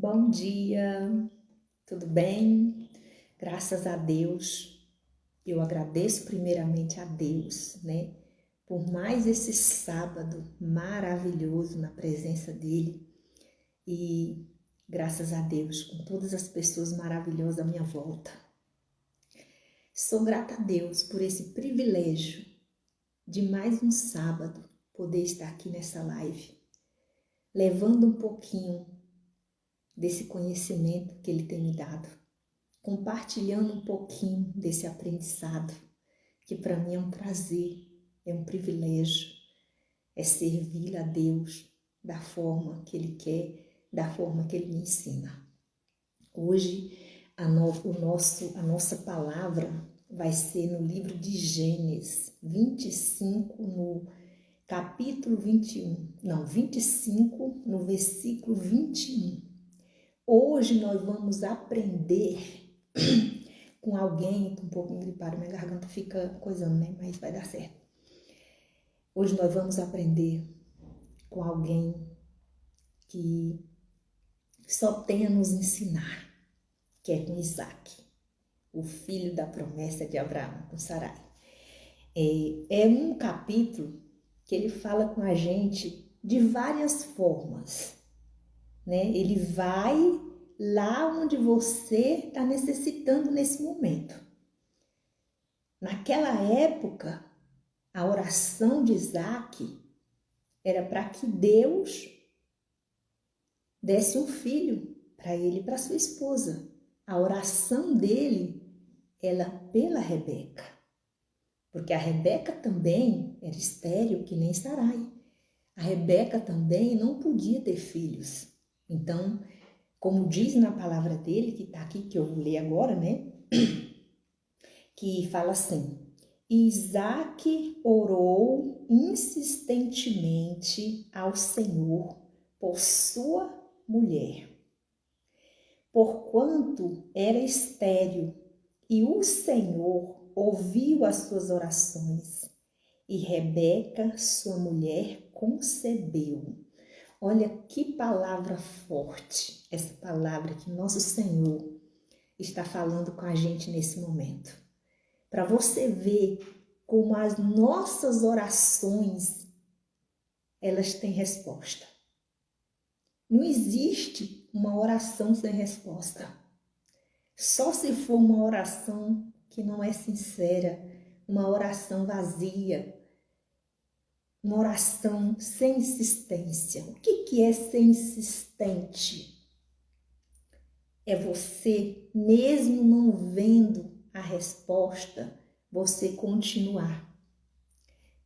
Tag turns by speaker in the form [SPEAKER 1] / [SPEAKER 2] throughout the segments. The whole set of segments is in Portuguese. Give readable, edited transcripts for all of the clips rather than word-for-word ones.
[SPEAKER 1] Bom dia, tudo bem? Graças a Deus, eu agradeço primeiramente a Deus, por mais esse sábado maravilhoso na presença dEle e graças a Deus, com todas as pessoas maravilhosas à minha volta. Sou grata a Deus por esse privilégio de mais um sábado poder estar aqui nessa live, levando um pouquinho desse conhecimento que Ele tem me dado, compartilhando um pouquinho desse aprendizado, que para mim é um prazer, é um privilégio, é servir a Deus da forma que Ele quer, da forma que Ele me ensina. Hoje, a nossa palavra vai ser no livro de Gênesis 25, no capítulo 25, no versículo 21. Hoje nós vamos aprender com alguém, um pouco gripado, minha garganta fica coisando, mas vai dar certo. Hoje nós vamos aprender com alguém que só tem a nos ensinar, que é com Isaac, o filho da promessa de Abraão, com Sarai. É um capítulo que ele fala com a gente de várias formas, Ele vai lá onde você está necessitando nesse momento. Naquela época, a oração de Isaac era para que Deus desse um filho para ele e para sua esposa. A oração dele era pela Rebeca, porque a Rebeca também era estéril que nem Sarai. A Rebeca também não podia ter filhos. Então, como diz na palavra dele, que está aqui, que eu vou ler agora, que fala assim: Isaac orou insistentemente ao Senhor por sua mulher, porquanto era estéril, e o Senhor ouviu as suas orações, e Rebeca, sua mulher, concebeu. Olha que palavra forte, essa palavra que nosso Senhor está falando com a gente nesse momento. Para você ver como as nossas orações, elas têm resposta. Não existe uma oração sem resposta. Só se for uma oração que não é sincera, uma oração vazia, uma oração sem insistência. O que é ser insistente? É você, mesmo não vendo a resposta, você continuar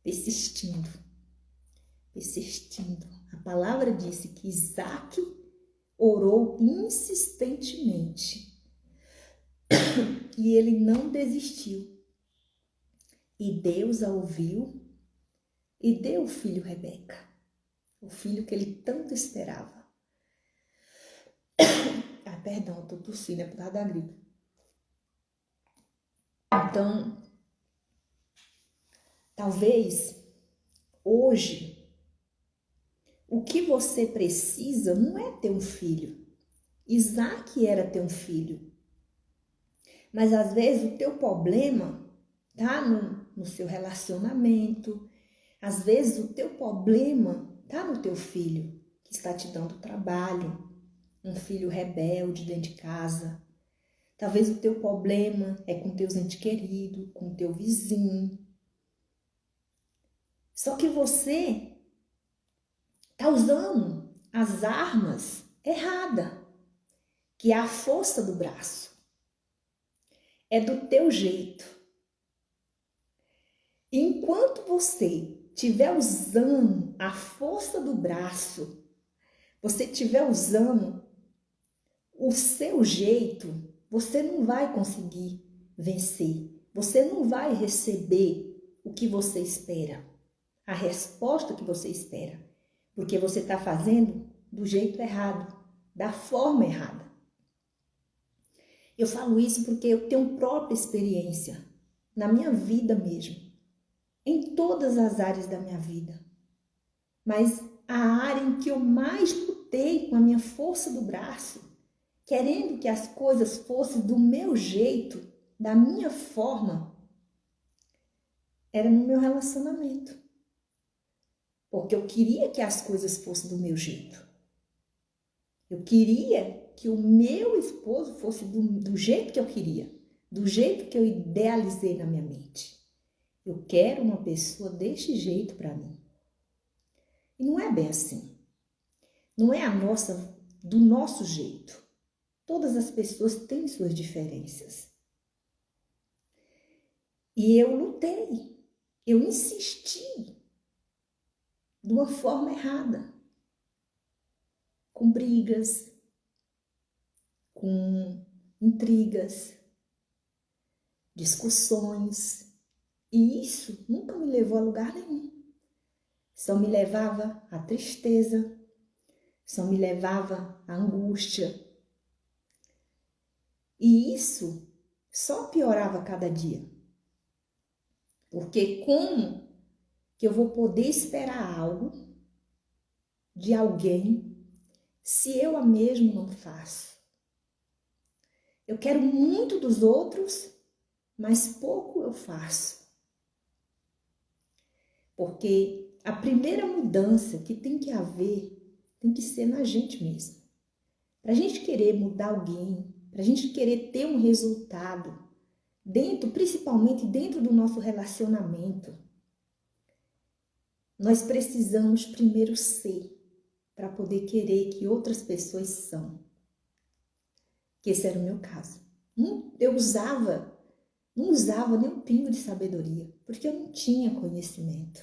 [SPEAKER 1] persistindo. A palavra disse que Isaac orou insistentemente e ele não desistiu. E Deus a ouviu e deu o filho Rebeca, o filho que ele tanto esperava. Perdão, eu tô tossindo, é por causa da gripe. Então, talvez hoje, o que você precisa não é ter um filho. Isaac era ter um filho. Mas às vezes o teu problema tá no seu relacionamento. Às vezes o teu problema tá no teu filho, que está te dando trabalho. Um filho rebelde dentro de casa. Talvez o teu problema é com teus entes queridos, com teu vizinho. Só que você está usando as armas erradas, que é a força do braço. É do teu jeito. Enquanto você estiver usando a força do braço, você estiver usando o seu jeito, você não vai conseguir vencer. Você não vai receber o que você espera, a resposta que você espera, porque você está fazendo do jeito errado, da forma errada. Eu falo isso porque eu tenho própria experiência na minha vida mesmo, em todas as áreas da minha vida. Mas a área em que eu mais lutei com a minha força do braço querendo que as coisas fossem do meu jeito, da minha forma, era no meu relacionamento. Porque eu queria que as coisas fossem do meu jeito. Eu queria que o meu esposo fosse do jeito que eu queria, do jeito que eu idealizei na minha mente. Eu quero uma pessoa deste jeito para mim. E não é bem assim. Não é do nosso jeito. Todas as pessoas têm suas diferenças. E eu lutei, eu insisti de uma forma errada, com brigas, com intrigas, discussões. E isso nunca me levou a lugar nenhum. Só me levava à tristeza, só me levava à angústia. E isso só piorava cada dia. Porque como que eu vou poder esperar algo de alguém se eu a mesmo não faço? Eu quero muito dos outros, mas pouco eu faço. Porque a primeira mudança que tem que haver tem que ser na gente mesmo. Para a gente querer mudar alguém, para a gente querer ter um resultado, principalmente dentro do nosso relacionamento, nós precisamos primeiro ser, para poder querer que outras pessoas são. Que esse era o meu caso. Eu não usava nem um pingo de sabedoria, porque eu não tinha conhecimento.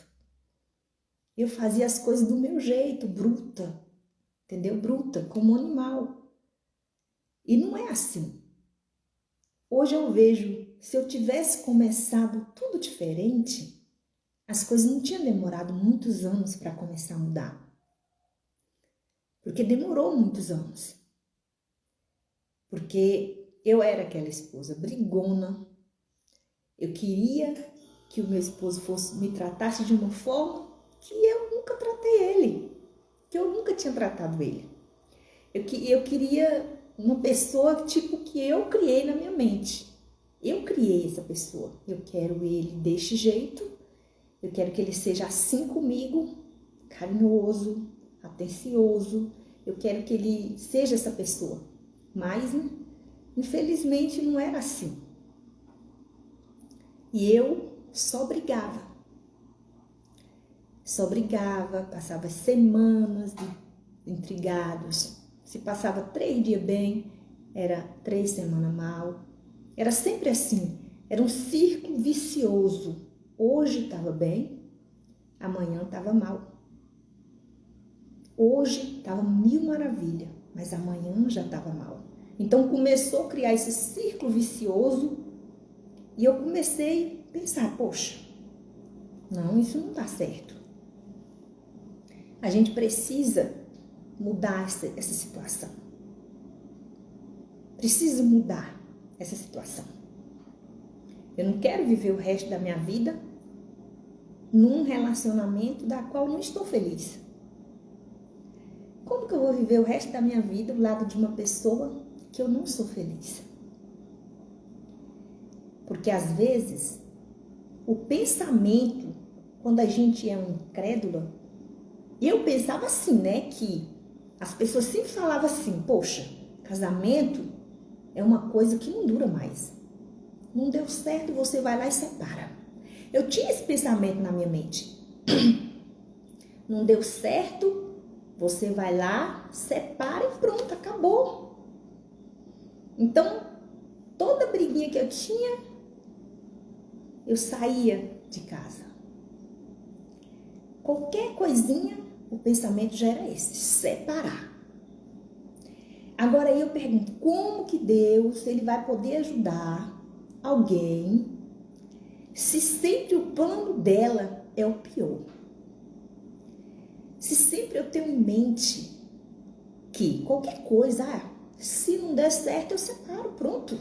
[SPEAKER 1] Eu fazia as coisas do meu jeito, bruta, entendeu? Bruta, como um animal. E não é assim. Hoje eu vejo, se eu tivesse começado tudo diferente, as coisas não tinham demorado muitos anos para começar a mudar. Porque demorou muitos anos. Porque eu era aquela esposa brigona. Eu queria que o meu esposo me tratasse de uma forma que eu nunca tratei ele. Que eu nunca tinha tratado ele. Eu queria uma pessoa tipo que eu criei na minha mente. Eu criei essa pessoa. Eu quero ele deste jeito. Eu quero que ele seja assim comigo, carinhoso, atencioso. Eu quero que ele seja essa pessoa. Mas, infelizmente, não era assim. E eu só brigava. Passava semanas intrigados. Se passava 3 dias bem, era 3 semanas mal. Era sempre assim. Era um círculo vicioso. Hoje estava bem, amanhã estava mal. Hoje estava mil maravilha, mas amanhã já estava mal. Então começou a criar esse círculo vicioso e eu comecei a pensar, poxa, não, isso não está certo. A gente precisa mudar essa situação. Preciso mudar essa situação. Eu não quero viver o resto da minha vida num relacionamento da qual não estou feliz. Como que eu vou viver o resto da minha vida ao lado de uma pessoa que eu não sou feliz? Porque às vezes o pensamento, quando a gente é um incrédula, eu pensava assim, né, que as pessoas sempre falavam assim, poxa, casamento é uma coisa que não dura mais. Não deu certo, você vai lá e separa. Eu tinha esse pensamento na minha mente. Não deu certo, você vai lá, separa e pronto, acabou. Então, toda briguinha que eu tinha, eu saía de casa. Qualquer coisinha, o pensamento já era esse, separar. Agora eu pergunto, como que Deus ele vai poder ajudar alguém se sempre o plano dela é o pior? Se sempre eu tenho em mente que qualquer coisa, se não der certo eu separo, pronto.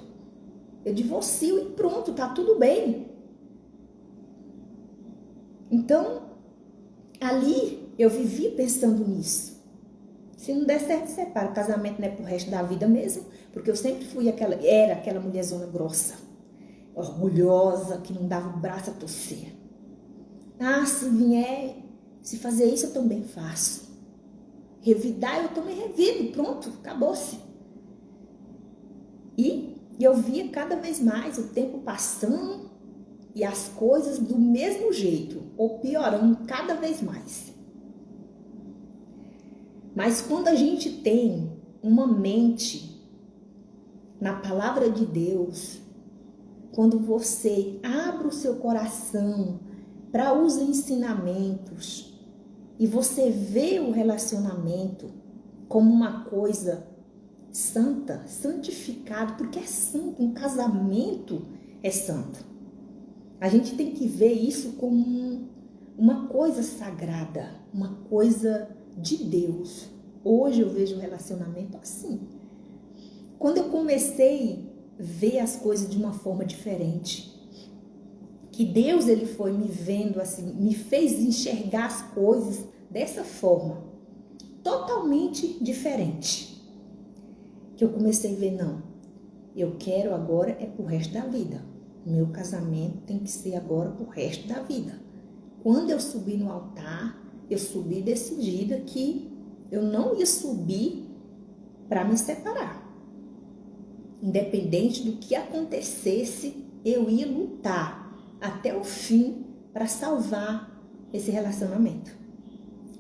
[SPEAKER 1] Eu divorcio e pronto, tá tudo bem. Então, ali eu vivi pensando nisso. Se não der certo, separa. O casamento não é pro resto da vida mesmo, porque eu sempre fui era aquela mulherzona grossa, orgulhosa, que não dava o braço a torcer. Ah, se fazer isso eu também faço. Revidar eu também revido, pronto, acabou-se. E eu via cada vez mais o tempo passando e as coisas do mesmo jeito, ou piorando cada vez mais. Mas quando a gente tem uma mente na palavra de Deus, quando você abre o seu coração para os ensinamentos e você vê o relacionamento como uma coisa santa, santificado, porque é santo, um casamento é santo. A gente tem que ver isso como uma coisa sagrada, uma coisa de Deus. Hoje eu vejo o relacionamento assim. Quando eu comecei a ver as coisas de uma forma diferente, que Deus ele foi me vendo assim, me fez enxergar as coisas dessa forma, totalmente diferente. Que eu comecei a ver, não, eu quero agora é pro resto da vida. Meu casamento tem que ser agora pro resto da vida. Quando eu subi no altar, eu subi decidida que eu não ia subir para me separar. Independente do que acontecesse, eu ia lutar até o fim para salvar esse relacionamento.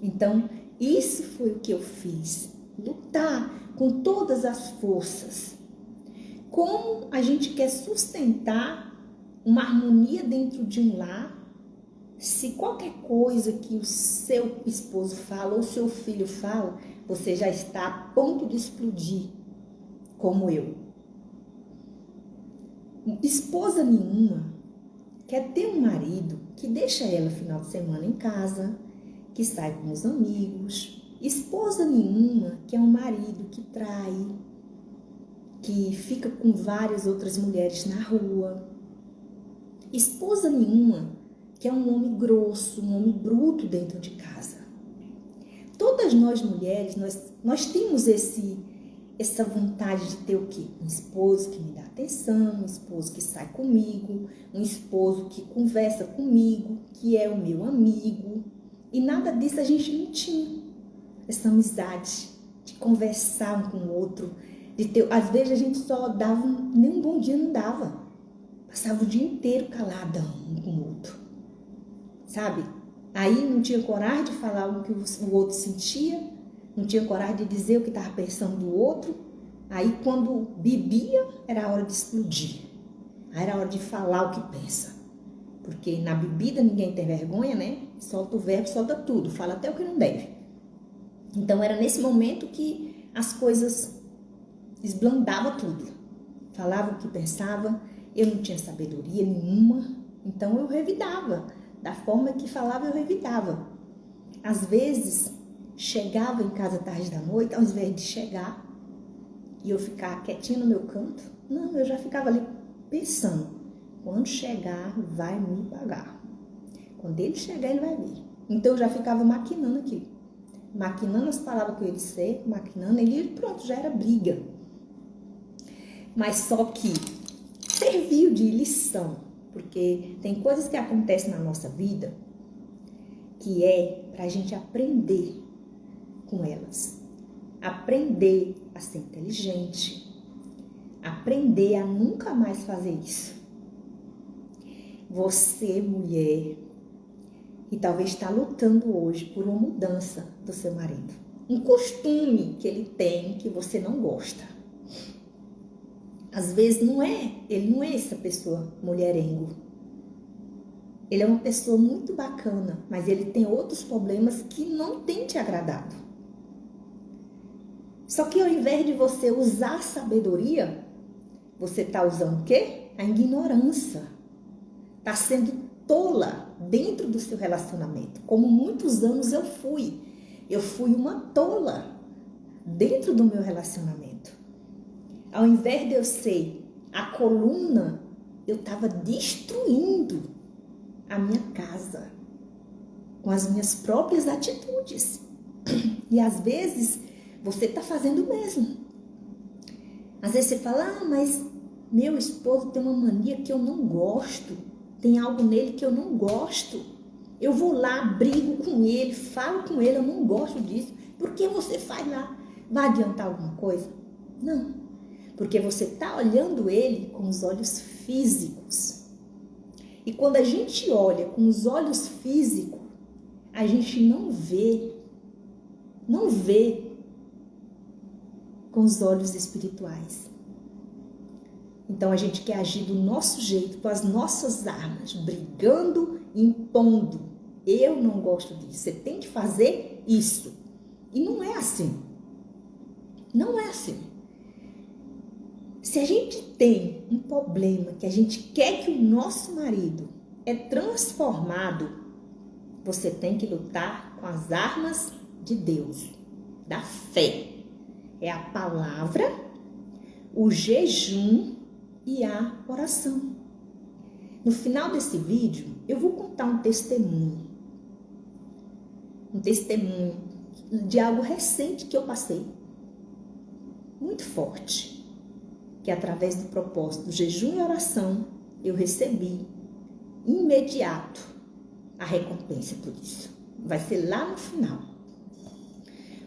[SPEAKER 1] Então, isso foi o que eu fiz. Lutar com todas as forças. Como a gente quer sustentar uma harmonia dentro de um lar, se qualquer coisa que o seu esposo fala ou seu filho fala, você já está a ponto de explodir, como eu. Esposa nenhuma quer ter um marido que deixa ela final de semana em casa, que sai com os amigos. Esposa nenhuma quer um marido que trai, que fica com várias outras mulheres na rua. Esposa nenhuma quer um homem grosso, um homem bruto dentro de casa. Todas nós mulheres, nós temos essa vontade de ter o quê? Um esposo que me dá atenção, um esposo que sai comigo, um esposo que conversa comigo, que é o meu amigo. E nada disso a gente não tinha. Essa amizade de conversar um com o outro, de ter, às vezes a gente só dava, nem um bom dia não dava. Passava o dia inteiro calada um com o outro. Sabe? Aí não tinha coragem de falar o que o outro sentia, não tinha coragem de dizer o que estava pensando do outro. Aí quando bebia, era a hora de explodir. Aí era a hora de falar o que pensa. Porque na bebida ninguém tem vergonha, né? Solta o verbo, solta tudo, fala até o que não deve. Então era nesse momento que as coisas esblandavam tudo. Falava o que pensava, eu não tinha sabedoria nenhuma, então eu revidava. Da forma que falava, eu revidava. Às vezes, chegava em casa tarde da noite, ao invés de chegar e eu ficar quietinha no meu canto, não, eu já ficava ali pensando, quando chegar, vai me pagar. Quando ele chegar, ele vai vir. Então eu já ficava maquinando aquilo. Maquinando as palavras que eu ia dizer, maquinando, e pronto, já era briga. Mas só que serviu de lição, porque tem coisas que acontecem na nossa vida que é pra gente aprender com elas. Aprender a ser inteligente, aprender a nunca mais fazer isso. Você, mulher, e talvez está lutando hoje por uma mudança do seu marido. Um costume que ele tem que você não gosta. Às vezes ele não é essa pessoa mulherengo. Ele é uma pessoa muito bacana, mas ele tem outros problemas que não tem te agradado. Só que ao invés de você usar a sabedoria, você está usando o quê? A ignorância. Está sendo tola dentro do seu relacionamento, como muitos anos eu fui. Eu fui uma tola dentro do meu relacionamento. Ao invés de eu ser a coluna, eu estava destruindo a minha casa com as minhas próprias atitudes. E às vezes você está fazendo o mesmo. Às vezes você fala, mas meu esposo tem uma mania que eu não gosto, tem algo nele que eu não gosto. Eu vou lá, brigo com ele, falo com ele, eu não gosto disso. Por que você faz lá? Vai adiantar alguma coisa? Não, porque você está olhando ele com os olhos físicos. E quando a gente olha com os olhos físicos, a gente não vê com os olhos espirituais. Então a gente quer agir do nosso jeito, com as nossas armas, brigando, impondo. Eu não gosto disso, você tem que fazer isso. E não é assim. Não é assim. Se a gente tem um problema que a gente quer que o nosso marido é transformado, você tem que lutar com as armas de Deus, da fé. É a palavra, o jejum e a oração. No final desse vídeo, eu vou contar um testemunho de algo recente que eu passei, muito forte, que através do propósito do jejum e oração, eu recebi imediato a recompensa por isso. Vai ser lá no final.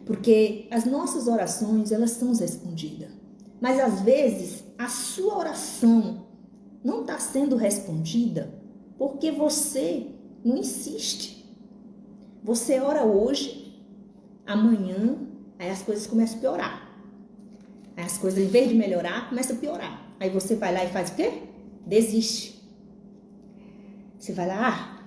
[SPEAKER 1] Porque as nossas orações, elas são respondidas. Mas às vezes, a sua oração não está sendo respondida porque você não insiste. Você ora hoje, amanhã, aí as coisas começam a piorar. Aí as coisas, em vez de melhorar, começam a piorar. Aí você vai lá e faz o quê? Desiste. Você vai lá,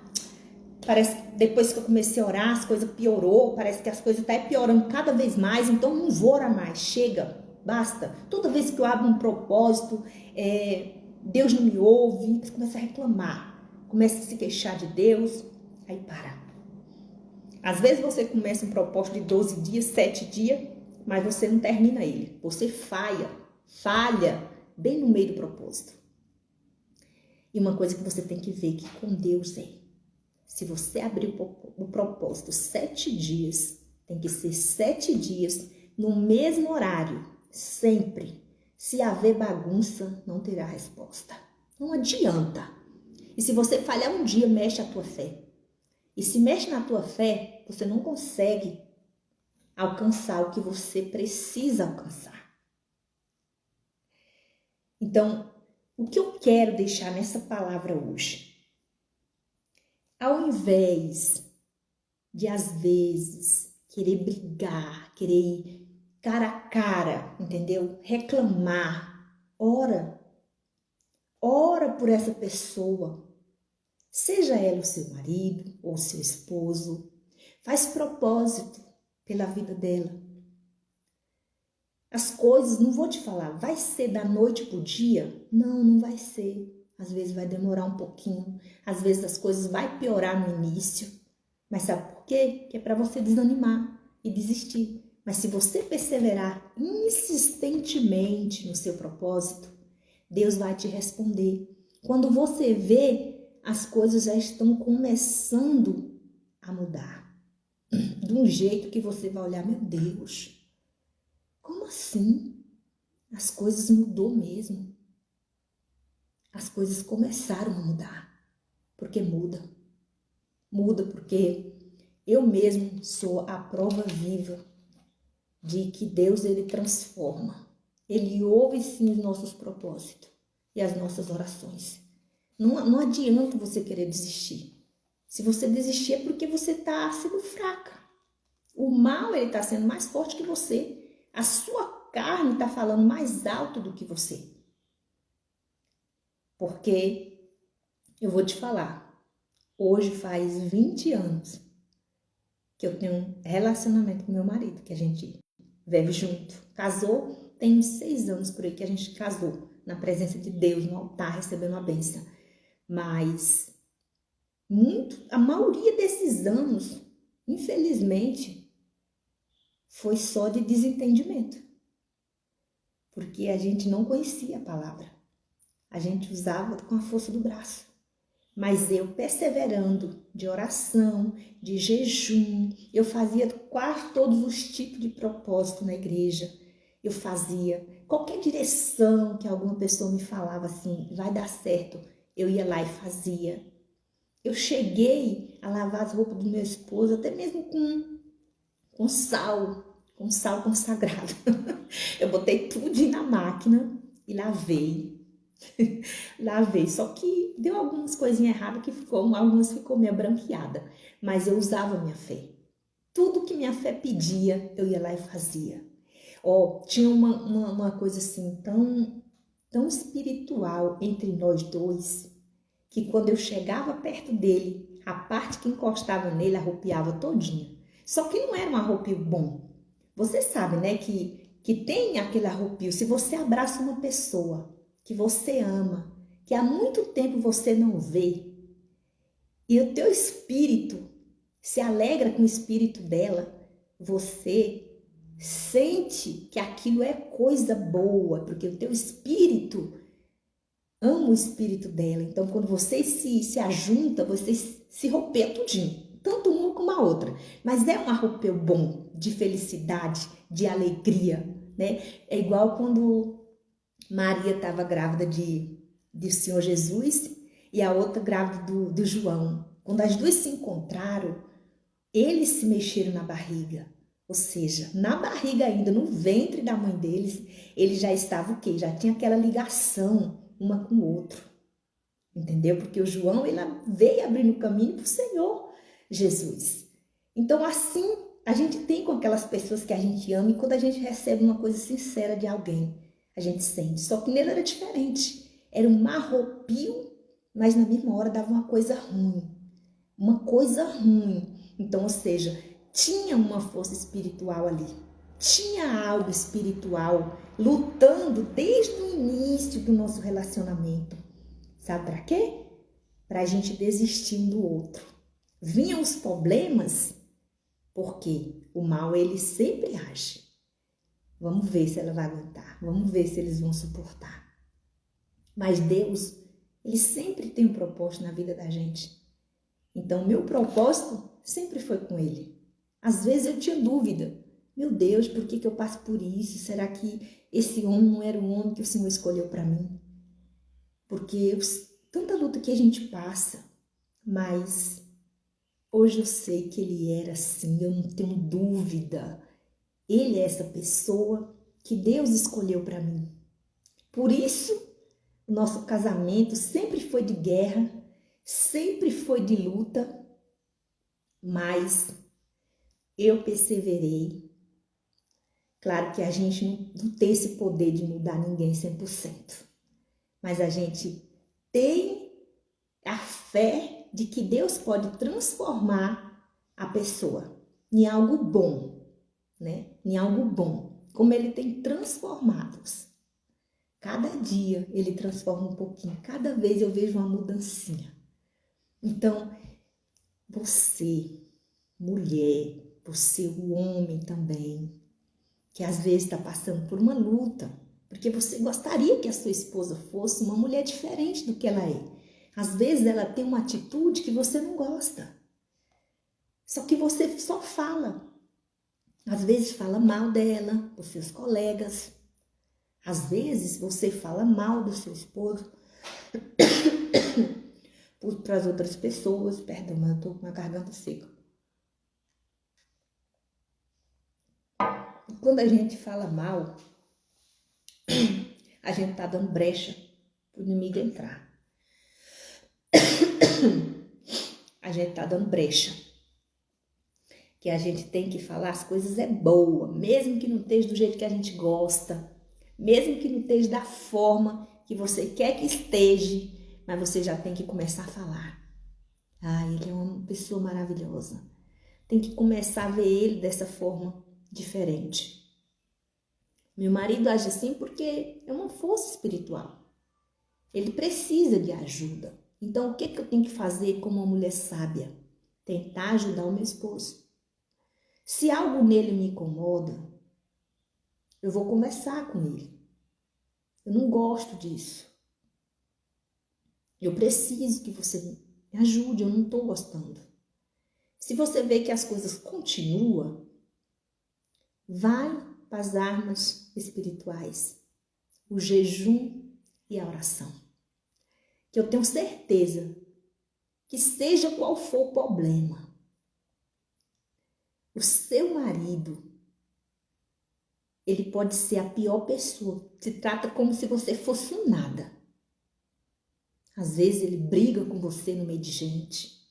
[SPEAKER 1] parece que depois que eu comecei a orar, as coisas piorou, parece que as coisas estão piorando cada vez mais, então não vou orar mais, chega, basta. Toda vez que eu abro um propósito, Deus não me ouve, você começa a reclamar, começa a se queixar de Deus, aí para. Às vezes você começa um propósito de 12 dias, 7 dias, mas você não termina ele, você falha bem no meio do propósito. E uma coisa que você tem que ver que com Deus se você abrir o propósito 7 dias, tem que ser 7 dias no mesmo horário, sempre. Se haver bagunça, não terá resposta. Não adianta. E se você falhar um dia, mexe a tua fé. E se mexe na tua fé, você não consegue alcançar o que você precisa alcançar. Então, o que eu quero deixar nessa palavra hoje? Ao invés de, às vezes, querer brigar, querer ir cara a cara, entendeu? Reclamar, ora por essa pessoa. Seja ela o seu marido ou o seu esposo. Faz propósito pela vida dela. As coisas, não vou te falar, vai ser da noite pro dia? Não, não vai ser. Às vezes vai demorar um pouquinho. Às vezes as coisas vai piorar no início. Mas sabe por quê? Que é para você desanimar e desistir. Mas se você perseverar insistentemente no seu propósito, Deus vai te responder. Quando você vê, as coisas já estão começando a mudar. De um jeito que você vai olhar, meu Deus, como assim? As coisas mudou mesmo. As coisas começaram a mudar. Porque muda. Muda porque eu mesmo sou a prova viva de que Deus, ele transforma. Ele ouve sim os nossos propósitos e as nossas orações. Não adianta você querer desistir. Se você desistir é porque você está sendo fraca. O mal, ele está sendo mais forte que você. A sua carne está falando mais alto do que você. Porque eu vou te falar, hoje faz 20 anos que eu tenho um relacionamento com meu marido, que a gente vive junto. Casou, tem uns 6 anos por aí que a gente casou, na presença de Deus, no altar, recebendo a bênção. Mas a maioria desses anos, infelizmente, foi só de desentendimento. Porque a gente não conhecia a palavra. A gente usava com a força do braço. Mas eu perseverando de oração, de jejum, eu fazia quase todos os tipos de propósito na igreja. Eu fazia qualquer direção que alguma pessoa me falava assim, vai dar certo, eu ia lá e fazia. Eu cheguei a lavar as roupas do meu esposo, até mesmo com sal consagrado. Eu botei tudo na máquina e lavei. Lavei, só que deu algumas coisinhas erradas que algumas ficou meio branqueada, mas eu usava minha fé. Tudo que minha fé pedia, eu ia lá e fazia. Tinha uma coisa assim tão espiritual entre nós dois, que quando eu chegava perto dele, a parte que encostava nele arrupiava todinha. Só que não era um arrupio bom. Você sabe, né, que tem aquele arrupio. Se você abraça uma pessoa que você ama, que há muito tempo você não vê, e o teu espírito se alegra com o espírito dela, você sente que aquilo é coisa boa, porque o teu espírito ama o espírito dela. Então, quando vocês se ajuntam, vocês se rompem tudinho, tanto uma como a outra. Mas é um arropeio bom, de felicidade, de alegria, né? É igual quando Maria estava grávida de Senhor Jesus e a outra grávida do João. Quando as duas se encontraram, eles se mexeram na barriga. Ou seja, na barriga ainda, no ventre da mãe deles, eles já estavam o quê? Já tinha aquela ligação uma com o outro. Entendeu? Porque o João, ele veio abrindo o caminho para o Senhor Jesus. Então, assim, a gente tem com aquelas pessoas que a gente ama e quando a gente recebe uma coisa sincera de alguém, a gente sente. Só que nele era diferente. Era um arrepio, mas na mesma hora dava uma coisa ruim. Uma coisa ruim. Então, ou seja, tinha uma força espiritual ali. Tinha algo espiritual lutando desde o início do nosso relacionamento. Sabe para quê? Para a gente desistir um do outro. Vinham os problemas, porque o mal ele sempre age. Vamos ver se ela vai aguentar. Vamos ver se eles vão suportar. Mas Deus, ele sempre tem um propósito na vida da gente. Então, meu propósito sempre foi com ele. Às vezes eu tinha dúvida. Meu Deus, por que eu passo por isso? Será que esse homem não era o homem que o Senhor escolheu para mim? Porque tanta luta que a gente passa, mas hoje eu sei que ele era assim, eu não tenho dúvida. Ele é essa pessoa que Deus escolheu para mim. Por isso, o nosso casamento sempre foi de guerra, sempre foi de luta, mas eu perseverei. Claro que a gente não tem esse poder de mudar ninguém 100%, mas a gente tem a fé de que Deus pode transformar a pessoa em algo bom, né? Em algo bom, como Ele tem transformados. Cada dia Ele transforma um pouquinho, cada vez eu vejo uma mudancinha. Então, você, mulher, você, o homem também, que às vezes está passando por uma luta, porque você gostaria que a sua esposa fosse uma mulher diferente do que ela é. Às vezes ela tem uma atitude que você não gosta, só que você só fala. Às vezes fala mal dela, dos seus colegas. Às vezes você fala mal do seu esposo para as outras pessoas. Perdão, mas eu estou com a garganta seca. E quando a gente fala mal, a gente está dando brecha para o inimigo entrar. A gente está dando brecha. Que a gente tem que falar as coisas é boa, mesmo que não esteja do jeito que a gente gosta, mesmo que não esteja da forma que você quer que esteja, mas você já tem que começar a falar. Ele é uma pessoa maravilhosa. Tem que começar a ver ele dessa forma diferente. Meu marido age assim porque é uma força espiritual. Ele precisa de ajuda. Então, o que eu tenho que fazer como uma mulher sábia? Tentar ajudar o meu esposo. Se algo nele me incomoda, eu vou conversar com ele. Eu não gosto disso. Eu preciso que você Me ajude, eu não estou gostando. Se você vê que as coisas continuam, vai para as armas espirituais, o jejum e a oração. Que eu tenho certeza que seja qual for o problema, o seu marido, ele pode ser a pior pessoa. Se trata como se você fosse um nada. Às vezes ele briga com você no meio de gente.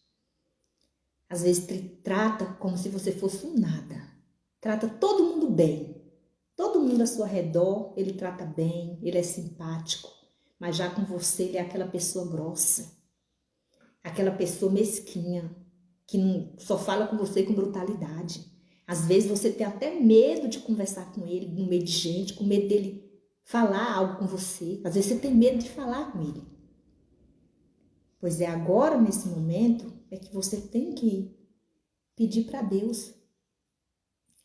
[SPEAKER 1] Às vezes trata como se você fosse um nada. Trata todo mundo bem. Todo mundo ao seu redor, ele trata bem, ele é simpático. Mas já com você, ele é aquela pessoa grossa. Aquela pessoa mesquinha, que só fala com você com brutalidade. Às vezes você tem até medo de conversar com ele no meio de gente, com medo dele falar algo com você. Às vezes você tem medo de falar com ele. Pois é agora, nesse momento, é que você tem que pedir para Deus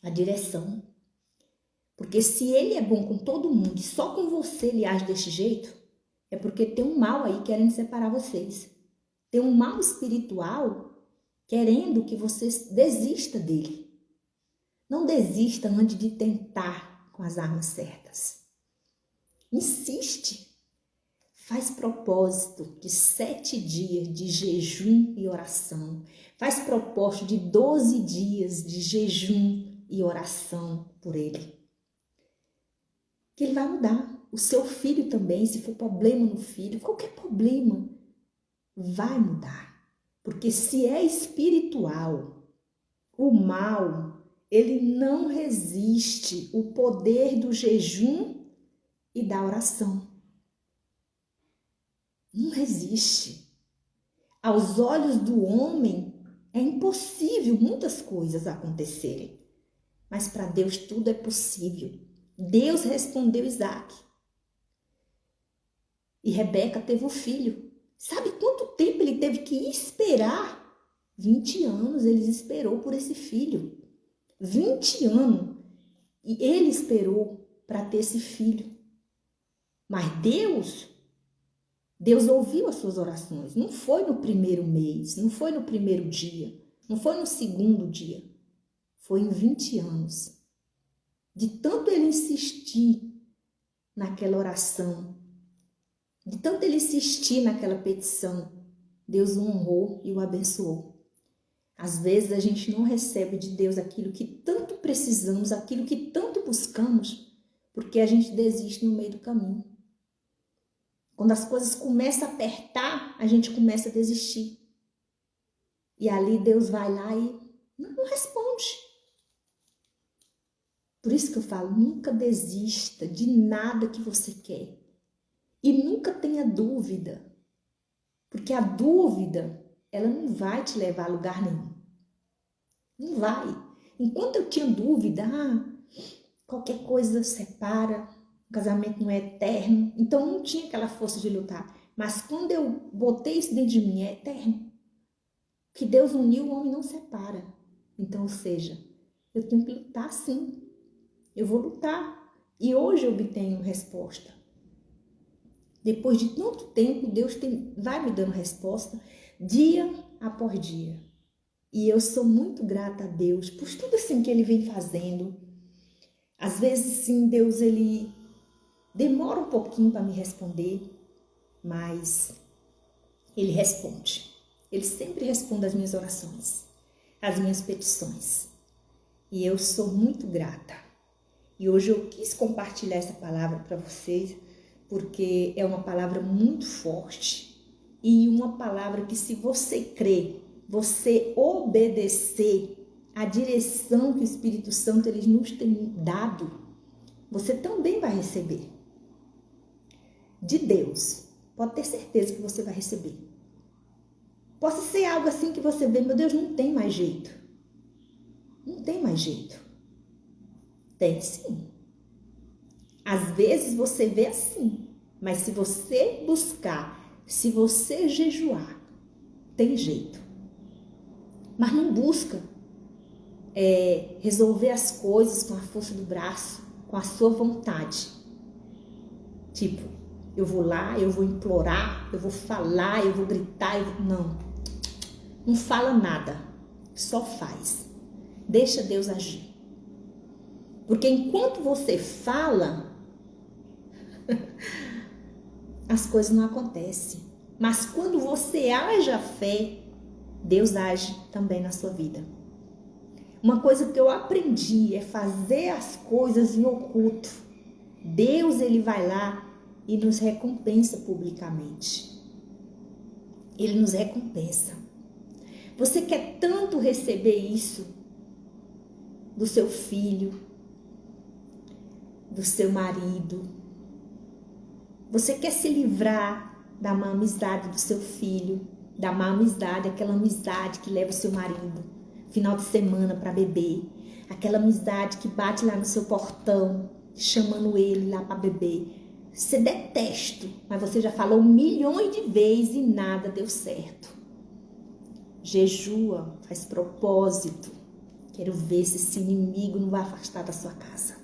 [SPEAKER 1] a direção. Porque se ele é bom com todo mundo e só com você ele age desse jeito, é porque tem um mal aí querendo separar vocês. Tem um mal espiritual querendo que você desista dele. Não desista antes de tentar com as armas certas. Insiste. Faz propósito de 7 dias de jejum e oração. Faz propósito de 12 dias de jejum e oração por ele. Que ele vai mudar. O seu filho também, se for problema no filho, qualquer problema, vai mudar. Porque se é espiritual, o mal, ele não resiste o poder do jejum e da oração. Não resiste. Aos olhos do homem, é impossível muitas coisas acontecerem. Mas para Deus tudo é possível. Deus respondeu Isaac. E Rebeca teve um filho. Sabe quanto tempo ele teve que esperar? 20 anos ele esperou por esse filho. 20 anos. E ele esperou para ter esse filho. Mas Deus ouviu as suas orações. Não foi no primeiro mês, não foi no primeiro dia, não foi no segundo dia. Foi em 20 anos. De tanto ele insistir naquela oração, de tanto ele insistir naquela petição, Deus o honrou e o abençoou. Às vezes a gente não recebe de Deus aquilo que tanto precisamos, aquilo que tanto buscamos, porque a gente desiste no meio do caminho. Quando as coisas começam a apertar, a gente começa a desistir. E ali Deus vai lá e não responde. Por isso que eu falo, nunca desista de nada que você quer. E nunca tenha dúvida. Porque a dúvida, ela não vai te levar a lugar nenhum. Não vai. Enquanto eu tinha dúvida, qualquer coisa separa, o casamento não é eterno. Então não tinha aquela força de lutar. Mas quando eu botei isso dentro de mim, é eterno. Que Deus uniu, o homem não separa. Então, ou seja, eu tenho que lutar sim. Eu vou lutar. E hoje eu obtenho resposta. Depois de tanto tempo, Deus vai me dando resposta dia após dia. E eu sou muito grata a Deus por tudo assim que Ele vem fazendo. Às vezes, sim, Deus, Ele demora um pouquinho para me responder, mas Ele responde. Ele sempre responde às minhas orações, às minhas petições. E eu sou muito grata. E hoje eu quis compartilhar essa palavra para vocês, porque é uma palavra muito forte e uma palavra que, se você crer, você obedecer à direção que o Espírito Santo ele nos tem dado, você também vai receber. De Deus, pode ter certeza que você vai receber. Possa ser algo assim que você vê, meu Deus, não tem mais jeito. Não tem mais jeito. Tem sim. Às vezes você vê assim, mas se você buscar, se você jejuar, tem jeito. Mas não busca resolver as coisas com a força do braço, com a sua vontade. Tipo, eu vou lá, eu vou implorar, eu vou falar, eu vou gritar. Não. Não fala nada, só faz. Deixa Deus agir. Porque enquanto você fala, as coisas não acontecem. Mas quando você age a fé, Deus age também na sua vida. Uma coisa que eu aprendi é fazer as coisas em oculto. Deus, ele vai lá e nos recompensa publicamente. Ele nos recompensa. Você quer tanto receber isso do seu filho, do seu marido. Você quer se livrar da má amizade do seu filho, da má amizade, aquela amizade que leva o seu marido final de semana para beber, aquela amizade que bate lá no seu portão, chamando ele lá para beber. Você detesta, mas você já falou milhões de vezes e nada deu certo. Jejua, faz propósito. Quero ver se esse inimigo não vai afastar da sua casa.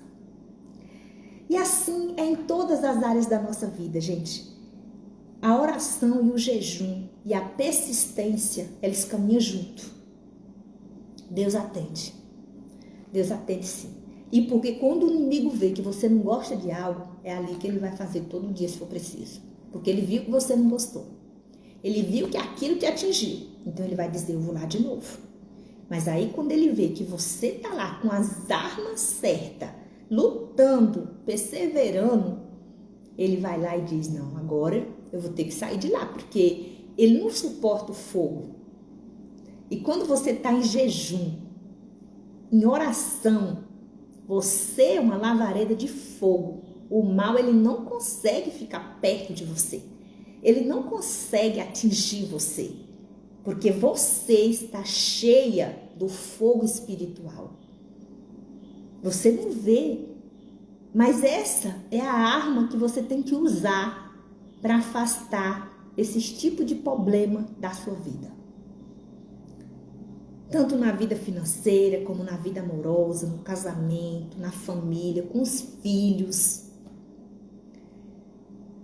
[SPEAKER 1] E assim é em todas as áreas da nossa vida, gente. A oração e o jejum e a persistência, eles caminham junto. Deus atende. Deus atende sim. E porque quando o inimigo vê que você não gosta de algo, é ali que ele vai fazer todo dia se for preciso. Porque ele viu que você não gostou. Ele viu que aquilo te atingiu. Então ele vai dizer, eu vou lá de novo. Mas aí quando ele vê que você está lá com as armas certas, lutando, perseverando, ele vai lá e diz, não, agora eu vou ter que sair de lá, porque ele não suporta o fogo. E quando você está em jejum, em oração, você é uma lavareda de fogo. O mal, ele não consegue ficar perto de você. Ele não consegue atingir você, porque você está cheia do fogo espiritual. Você não vê, mas essa é a arma que você tem que usar para afastar esses tipos de problema da sua vida. Tanto na vida financeira, como na vida amorosa, no casamento, na família, com os filhos.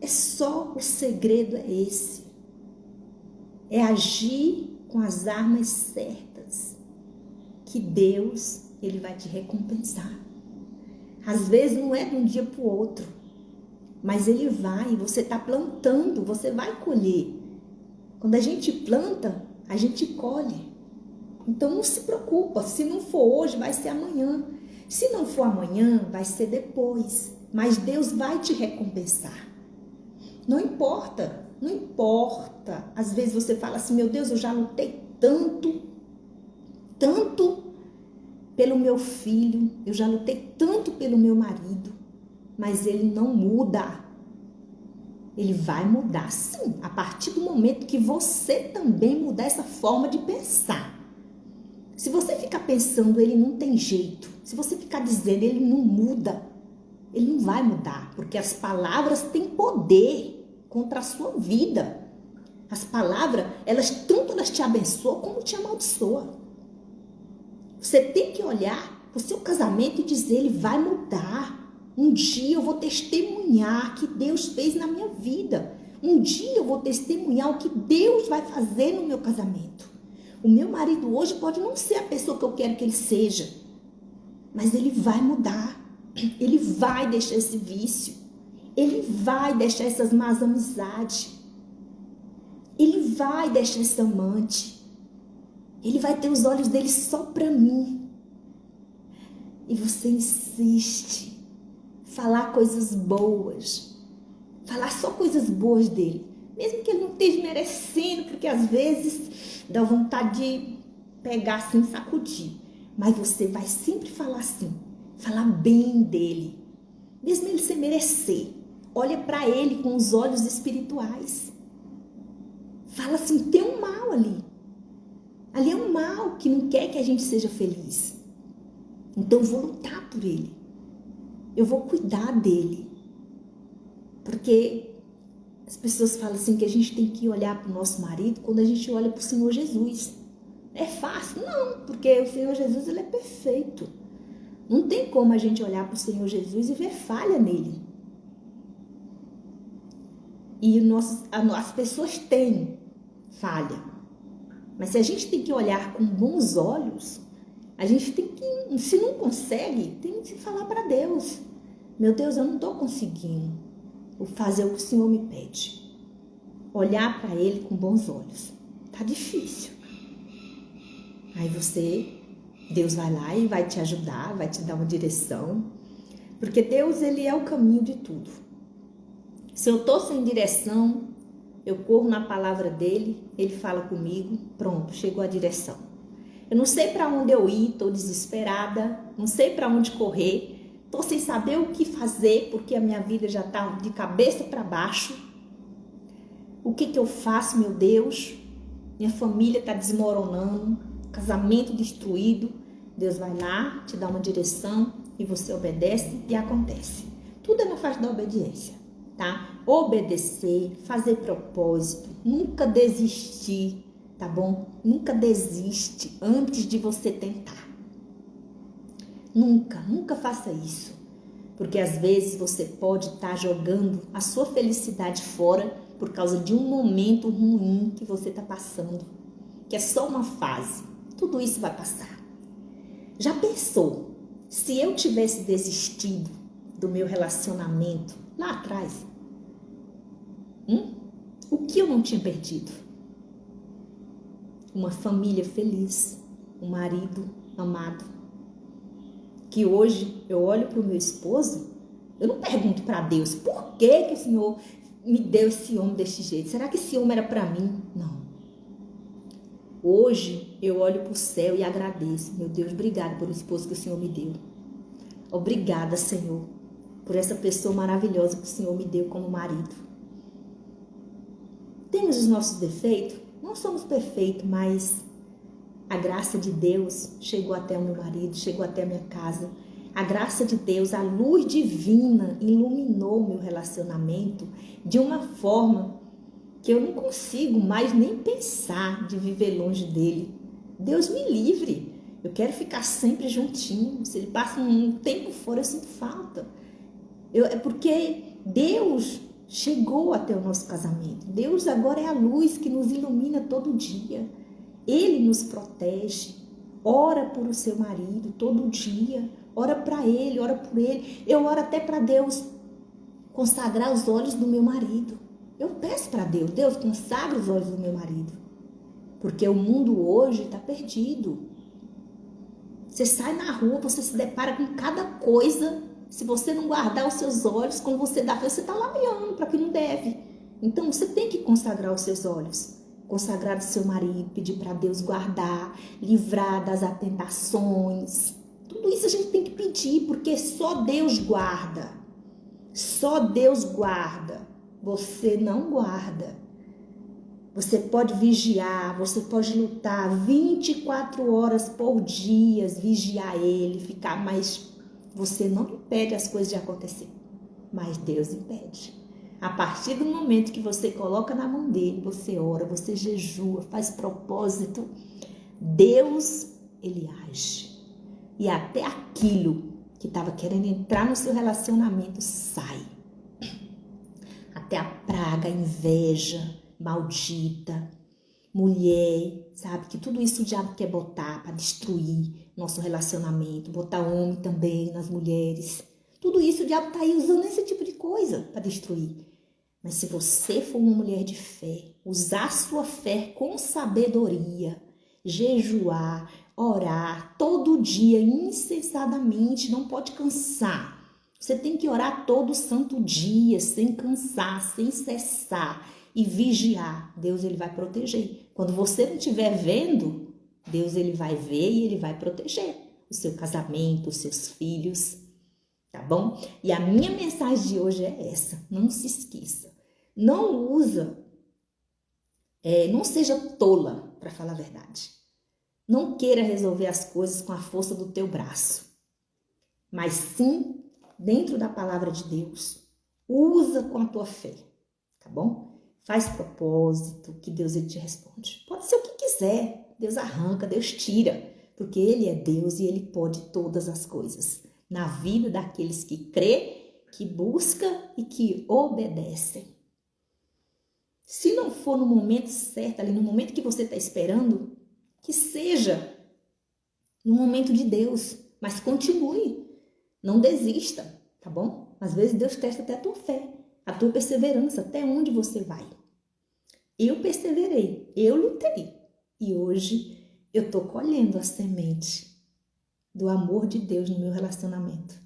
[SPEAKER 1] É só o segredo é esse. É agir com as armas certas, que Deus, ele vai te recompensar. Às vezes não é de um dia para o outro, mas ele vai, você está plantando, você vai colher. Quando a gente planta, a gente colhe. Então não se preocupa, se não for hoje, vai ser amanhã. Se não for amanhã, vai ser depois. Mas Deus vai te recompensar. Não importa, não importa. Às vezes você fala assim, meu Deus, eu já lutei tanto pelo meu filho, eu já lutei tanto pelo meu marido, mas ele não muda. Ele vai mudar sim, a partir do momento que você também mudar essa forma de pensar. Se você ficar pensando, ele não tem jeito, se você ficar dizendo, ele não muda, ele não vai mudar, porque as palavras têm poder contra a sua vida. As palavras, tanto elas te abençoam como te amaldiçoam. Você tem que olhar para o seu casamento e dizer, ele vai mudar. Um dia eu vou testemunhar o que Deus fez na minha vida. Um dia eu vou testemunhar o que Deus vai fazer no meu casamento. O meu marido hoje pode não ser a pessoa que eu quero que ele seja, mas ele vai mudar. Ele vai deixar esse vício. Ele vai deixar essas más amizades. Ele vai deixar esse amante. Ele vai ter os olhos dele só para mim. E você insiste. Falar coisas boas. Falar só coisas boas dele. Mesmo que ele não esteja merecendo, porque às vezes dá vontade de pegar assim, sacudir. Mas você vai sempre falar assim. Falar bem dele. Mesmo ele sem merecer. Olha para ele com os olhos espirituais. Fala assim, tem um mal ali. Ali é um mal que não quer que a gente seja feliz. Então eu vou lutar por ele. Eu vou cuidar dele. Porque as pessoas falam assim que a gente tem que olhar para o nosso marido quando a gente olha para o Senhor Jesus. É fácil? Não, porque o Senhor Jesus ele é perfeito. Não tem como a gente olhar para o Senhor Jesus e ver falha nele. E as pessoas têm falha. Mas se a gente tem que olhar com bons olhos, a gente tem que, se não consegue, tem que falar para Deus. Meu Deus, eu não estou conseguindo fazer o que o Senhor me pede. Olhar para Ele com bons olhos. Tá difícil. Aí Deus vai lá e vai te ajudar, vai te dar uma direção. Porque Deus, Ele é o caminho de tudo. Se eu estou sem direção, eu corro na palavra dEle, Ele fala comigo, pronto, chegou a direção. Eu não sei para onde eu ir, estou desesperada, não sei para onde correr, estou sem saber o que fazer, porque a minha vida já está de cabeça para baixo. O que eu faço, meu Deus? Minha família está desmoronando, casamento destruído. Deus vai lá, te dá uma direção e você obedece e acontece. Tudo é na faixa da obediência, tá? Obedecer, fazer propósito, nunca desistir, tá bom? Nunca desiste antes de você tentar. Nunca faça isso. Porque às vezes você pode estar jogando a sua felicidade fora por causa de um momento ruim que você está passando, que é só uma fase. Tudo isso vai passar. Já pensou, se eu tivesse desistido do meu relacionamento lá atrás, o que eu não tinha perdido? Uma família feliz, um marido amado, que hoje eu olho para o meu esposo, eu não pergunto para Deus, por que o Senhor me deu esse homem desse jeito? Será que esse homem era para mim? Não. Hoje eu olho para o céu e agradeço. Meu Deus, obrigada pelo esposo que o Senhor me deu. Obrigada, Senhor, por essa pessoa maravilhosa que o Senhor me deu como marido. Temos os nossos defeitos? Não somos perfeitos, mas a graça de Deus chegou até o meu marido, chegou até a minha casa. A graça de Deus, a luz divina iluminou o meu relacionamento de uma forma que eu não consigo mais nem pensar de viver longe dele. Deus me livre. Eu quero ficar sempre juntinho. Se ele passa um tempo fora, eu sinto falta. É porque Deus chegou até o nosso casamento. Deus agora é a luz que nos ilumina todo dia. Ele nos protege. Ora por o seu marido todo dia. Ora para ele, ora por ele. Eu oro até para Deus consagrar os olhos do meu marido. Eu peço para Deus, Deus, consagra os olhos do meu marido. Porque o mundo hoje está perdido. Você sai na rua, você se depara com cada coisa. Se você não guardar os seus olhos, quando você dá, você está lá olhando para quem não deve. Então, você tem que consagrar os seus olhos. Consagrar o seu marido, pedir para Deus guardar, livrar das tentações. Tudo isso a gente tem que pedir, porque só Deus guarda. Só Deus guarda. Você não guarda. Você pode vigiar, você pode lutar 24 horas por dia, vigiar ele, ficar, mas você não impede as coisas de acontecer. Mas Deus impede. A partir do momento que você coloca na mão dele, você ora, você jejua, faz propósito, Deus, ele age. E até aquilo que estava querendo entrar no seu relacionamento sai. Até a praga, a inveja maldita, mulher, sabe? Que tudo isso o diabo quer botar para destruir nosso relacionamento, botar homem também nas mulheres. Tudo isso o diabo está aí usando esse tipo de coisa para destruir. Mas se você for uma mulher de fé, usar sua fé com sabedoria, jejuar, orar todo dia, incessadamente, não pode cansar. Você tem que orar todo santo dia, sem cansar, sem cessar e vigiar. Deus, ele vai proteger. Quando você não estiver vendo, Deus, ele vai ver e ele vai proteger o seu casamento, os seus filhos, tá bom? E a minha mensagem de hoje é essa, não se esqueça. Não seja tola, para falar a verdade. Não queira resolver as coisas com a força do teu braço, mas sim dentro da palavra de Deus. Usa com a tua fé, tá bom? Faz propósito, que Deus ele te responde. Pode ser o que quiser, Deus arranca, Deus tira, porque ele é Deus e ele pode todas as coisas na vida daqueles que crê, que busca e que obedecem. Se não for no momento certo, ali no momento que você está esperando, que seja no momento de Deus, mas continue, não desista, tá bom? Às vezes Deus testa até a tua fé, a tua perseverança, até onde você vai. Eu perseverei, eu lutei e hoje eu estou colhendo a semente do amor de Deus no meu relacionamento.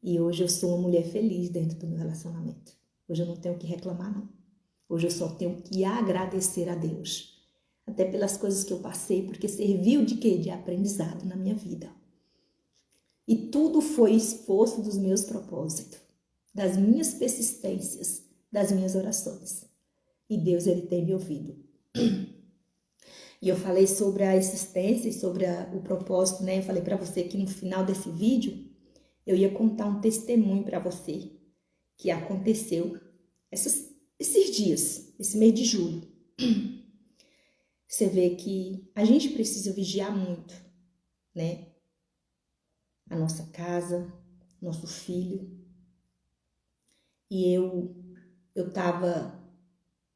[SPEAKER 1] E hoje eu sou uma mulher feliz dentro do meu relacionamento. Hoje eu não tenho o que reclamar, não. Hoje eu só tenho que agradecer a Deus. Até pelas coisas que eu passei, porque serviu de quê? De aprendizado na minha vida. E tudo foi esforço dos meus propósitos, das minhas persistências, das minhas orações. E Deus, Ele tem me ouvido. E eu falei sobre a existência e sobre o propósito, né? Eu falei para você que no final desse vídeo, eu ia contar um testemunho para você que aconteceu esses dias, esse mês de julho. Você vê que a gente precisa vigiar muito, né? A nossa casa, nosso filho. E eu estava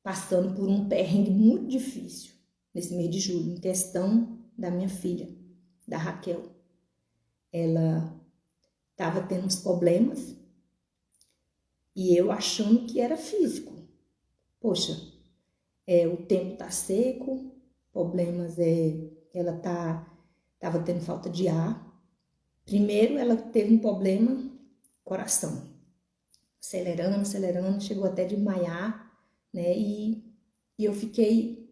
[SPEAKER 1] passando por um perrengue muito difícil nesse mês de julho, em questão da minha filha, da Raquel. Ela estava tendo uns problemas e eu achando que era físico. Poxa, o tempo tá seco, problemas ela estava tendo falta de ar. Primeiro ela teve um problema coração, acelerando, chegou até de desmaiar, né? E eu fiquei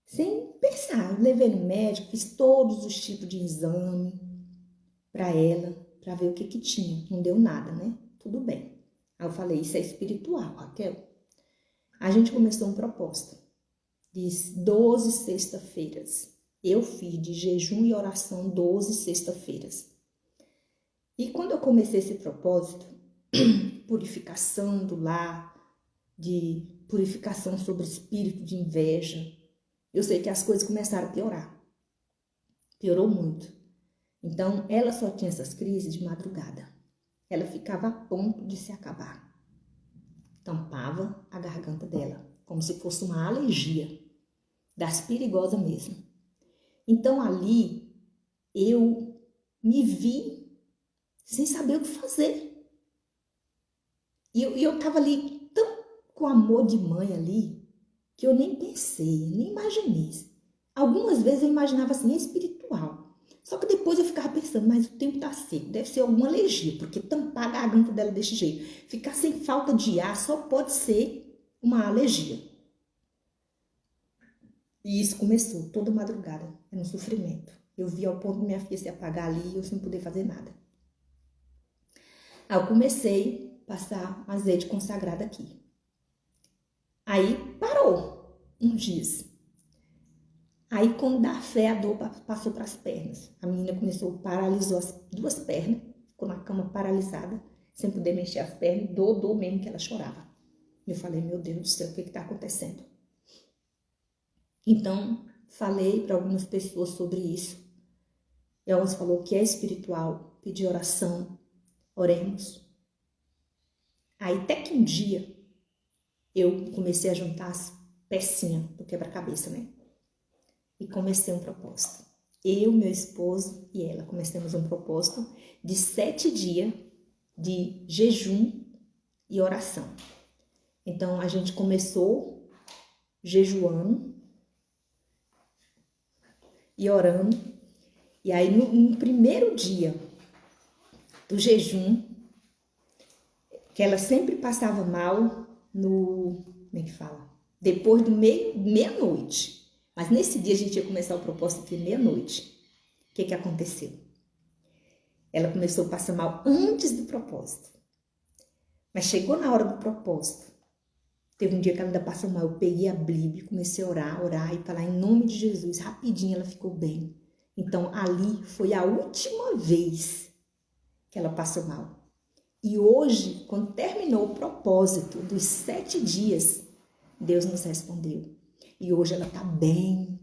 [SPEAKER 1] sem pensar, eu levei no médico, fiz todos os tipos de exame para ela, para ver o que tinha. Não deu nada, né? Tudo bem. Aí eu falei, isso é espiritual, Raquel. A gente começou um propósito de 12 sexta-feiras. Eu fiz de jejum e oração 12 sexta-feiras. E quando eu comecei esse propósito, purificação do lar, de purificação sobre o espírito de inveja, eu sei que as coisas começaram a piorar. Piorou muito. Então, ela só tinha essas crises de madrugada. Ela ficava a ponto de se acabar. Tampava a garganta dela, como se fosse uma alergia, das perigosas mesmo. Então, ali, eu me vi sem saber o que fazer. E eu estava ali tão com amor de mãe ali, que eu nem pensei, nem imaginei. Algumas vezes eu imaginava assim, é espiritual. Só que depois eu ficava pensando, mas o tempo tá seco, deve ser alguma alergia, porque tampar a garganta dela desse jeito, ficar sem falta de ar só pode ser uma alergia. E isso começou toda madrugada, era um sofrimento. Eu vi ao ponto de minha filha se apagar ali e eu sem poder fazer nada. Aí eu comecei a passar azeite consagrado aqui. Aí parou uns dias. Aí quando dá fé, a dor passou para as pernas. A menina paralisou as duas pernas, ficou na cama paralisada, sem poder mexer as pernas, dor mesmo que ela chorava. Eu falei, meu Deus do céu, o que está acontecendo? Então, falei para algumas pessoas sobre isso. E algumas falou que é espiritual, pedi oração, oremos. Aí até que um dia, eu comecei a juntar as pecinhas do quebra-cabeça, né? E comecei um propósito. Eu, meu esposo e ela começamos um propósito de 7 dias de jejum e oração. Então, a gente começou jejuando e orando. E aí, no primeiro dia do jejum, que ela sempre passava mal como é que fala? Depois do meia-noite. Mas nesse dia a gente ia começar o propósito de meia-noite. O que aconteceu? Ela começou a passar mal antes do propósito. Mas chegou na hora do propósito. Teve um dia que ela ainda passou mal. Eu peguei a Bíblia, comecei a orar e falar em nome de Jesus. Rapidinho ela ficou bem. Então ali foi a última vez que ela passou mal. E hoje, quando terminou o propósito dos 7 dias, Deus nos respondeu. E hoje ela está bem.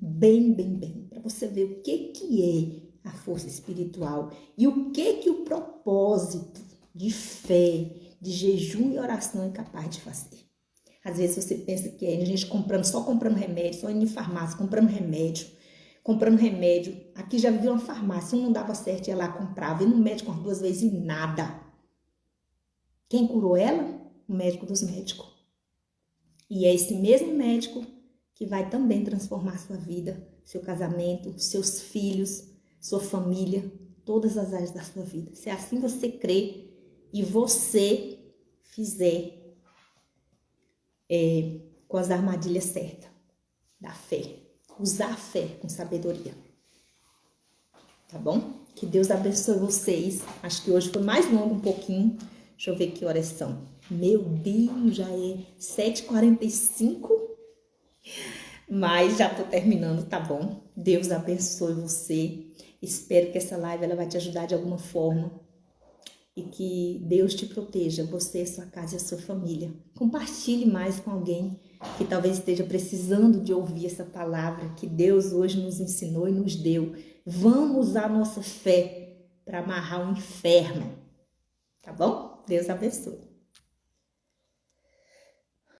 [SPEAKER 1] Para você ver o que é a força espiritual e o que o propósito de fé, de jejum e oração é capaz de fazer. Às vezes você pensa que é a gente só comprando remédio, só indo em farmácia, comprando remédio. Aqui já vi uma farmácia, não dava certo, ia lá, comprava. E no médico umas 2 vezes e nada. Quem curou ela? O médico dos médicos. E é esse mesmo médico que vai também transformar sua vida, seu casamento, seus filhos, sua família, todas as áreas da sua vida. Se assim você crê e você fizer com as armadilhas certas da fé. Usar a fé com sabedoria. Tá bom? Que Deus abençoe vocês. Acho que hoje foi mais longo um pouquinho. Deixa eu ver que horas são. Meu Deus, já é 7h45. Mas já tô terminando, tá bom? Deus abençoe você. Espero que essa live ela vai te ajudar de alguma forma. E que Deus te proteja, você, sua casa e a sua família. Compartilhe mais com alguém que talvez esteja precisando de ouvir essa palavra que Deus hoje nos ensinou e nos deu. Vamos usar nossa fé para amarrar o inferno, tá bom? Deus abençoe.